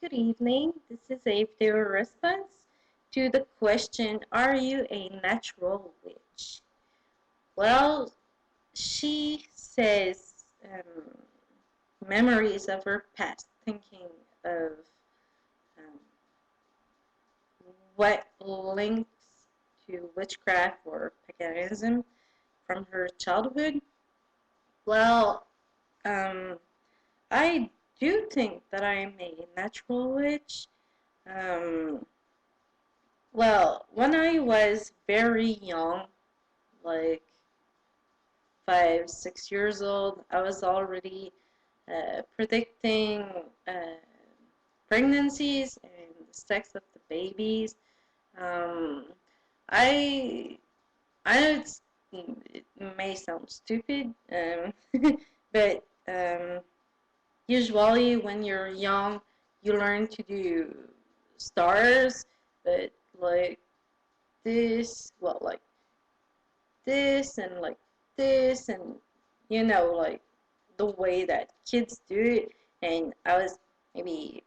Good evening. This is a video response to the question, are you a natural witch? Well, she says memories of her past, thinking of um, what links to witchcraft or paganism from her childhood. Well, um, I do think that I'm a natural witch. Um, Well, when I was very young, like 5, 6 years old, I was already predicting pregnancies and the sex of the babies. Um, I I know it may sound stupid, but usually when you're young, you learn to do stars, but like like this and like this and like the way that kids do it. And I was maybe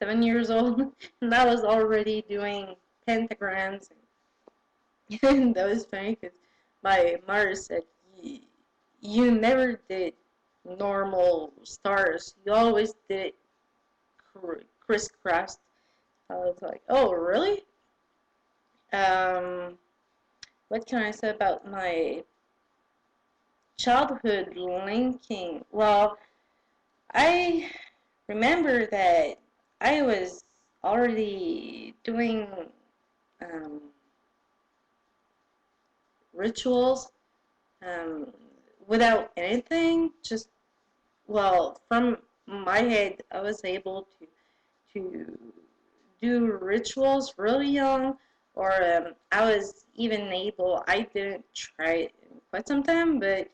7 years old and I was already doing pentagrams. And that was funny because my mother said, you never did normal stars, you always did it crisscrossed. I was like, oh really? um what can I say about my childhood linking? Well, I remember that I was already doing um, rituals um, without anything. Just from my head, I was able to do rituals really young, or I was even able. I didn't try it in quite some time, but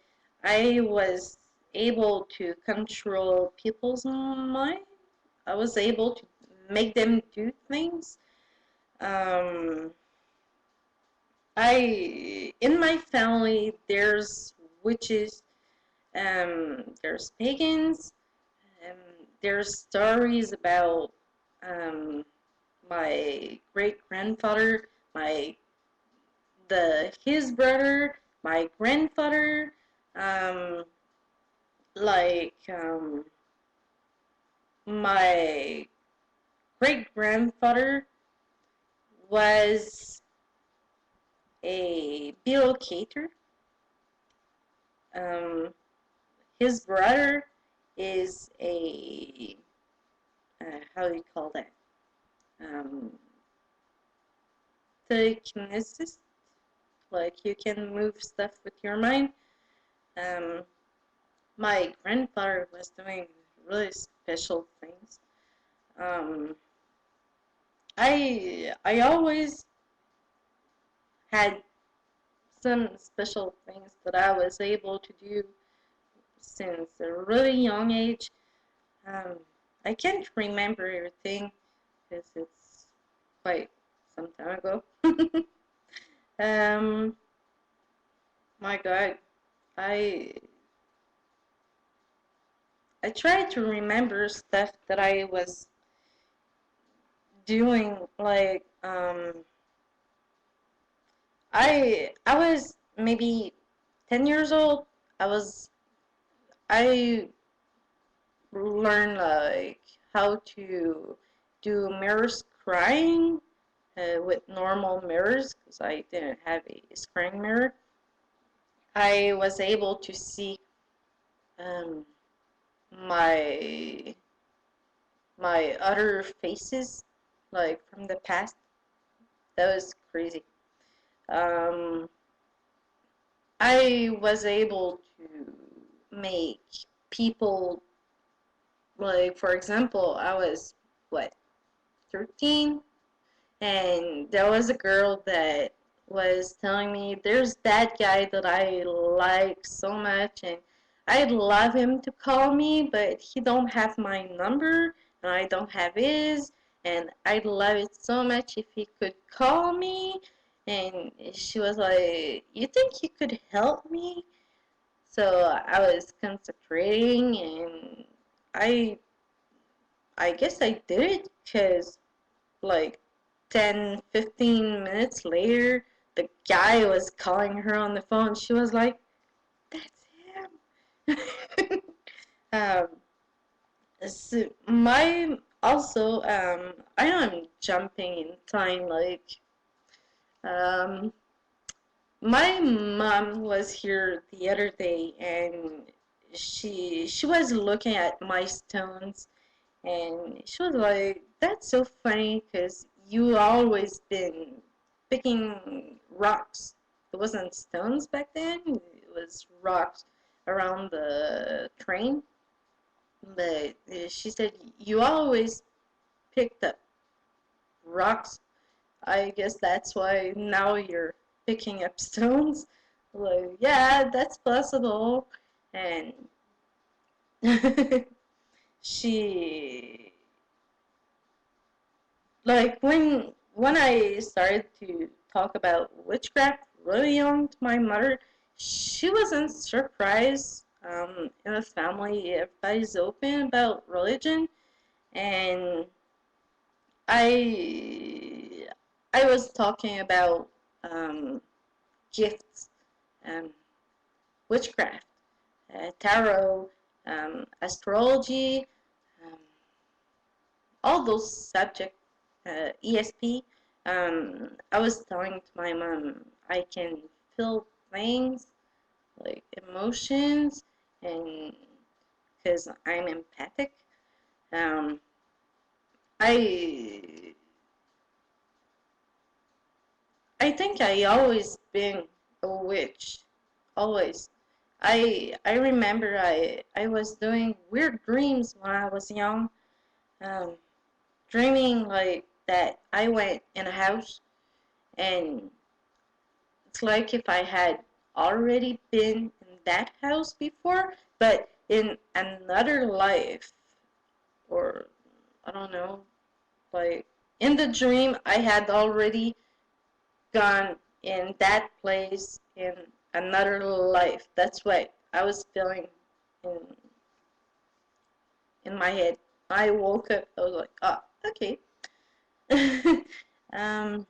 I was able to control people's mind. I was able to make them do things. Um, in my family, there's witches, there's pagans, um, there's stories about um, my great grandfather, his brother, my grandfather, um, like my great grandfather was a bilocator. Um, his brother is a how do you call that? Um, Telekinesis, like you can move stuff with your mind. Um, my grandfather was doing really special things. Um, I always had some special things that I was able to do since a really young age. Um, I can't remember everything because it's quite some time ago. um, my God, I I try to remember stuff that I was doing. Like I was maybe 10 years old. I learned like how to do mirror scrying with normal mirrors because I didn't have a scrying mirror. I was able to see um, my other faces like from the past. That was crazy. Um, I was able to make people, like, for example, I was what, 13, and there was a girl that was telling me there's that guy that I like so much and I'd love him to call me, but he don't have my number and I don't have his, and I'd love it so much if he could call me. And she was like, you think you could help me? So I was concentrating, and I I guess I did it because like 10, 15 minutes later, the guy was calling her on the phone. She was like, "That's him." um, so my also I know I'm jumping in time. Like um, my mom was here the other day, and she was looking at my stones, and she was like, "That's so funny, because you always been picking rocks. It wasn't stones back then. It was rocks around the train." But she said, "You always picked up rocks. I guess that's why now you're picking up stones." Like, yeah, that's possible. And she, like, when I started to talk about witchcraft really young to my mother, she wasn't surprised. In the family, everybody's open about religion, and I I was talking about gifts, um, witchcraft, tarot, astrology, um, all those subjects, ESP. I was telling to my mom I can feel things like emotions, and because I'm empathic, um, I I think I always been a witch, always. I remember I was doing weird dreams when I was young, um, dreaming like that I went in a house, and it's like if I had already been in that house before, but in another life, or I don't know, like in the dream I had already gone in that place in another life. That's what I was feeling in my head. I woke up. I was like, oh, okay. um,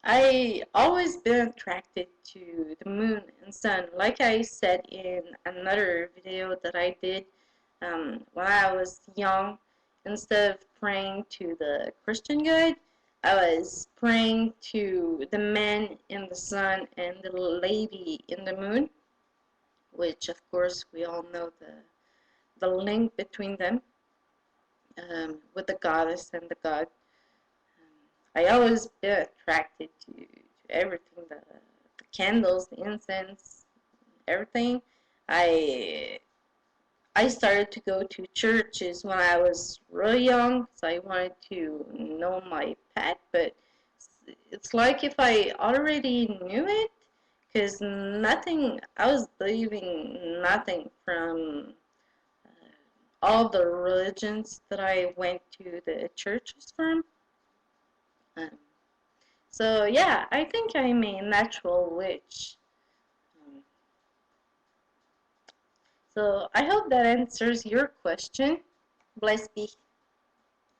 I always been attracted to the moon and sun. Like I said in another video that I did when I was young, instead of praying to the Christian God, I was praying to the man in the sun and the lady in the moon, which of course we all know the link between them, with the goddess and the god. I always been attracted to everything, the candles, the incense, everything. I I started to go to churches when I was really young, so I wanted to know my path, but it's like if I already knew it, because nothing, I was believing nothing from all the religions that I went to the churches from. Um, so yeah, I think I'm a natural witch. Um, so I hope that answers your question. Bless be.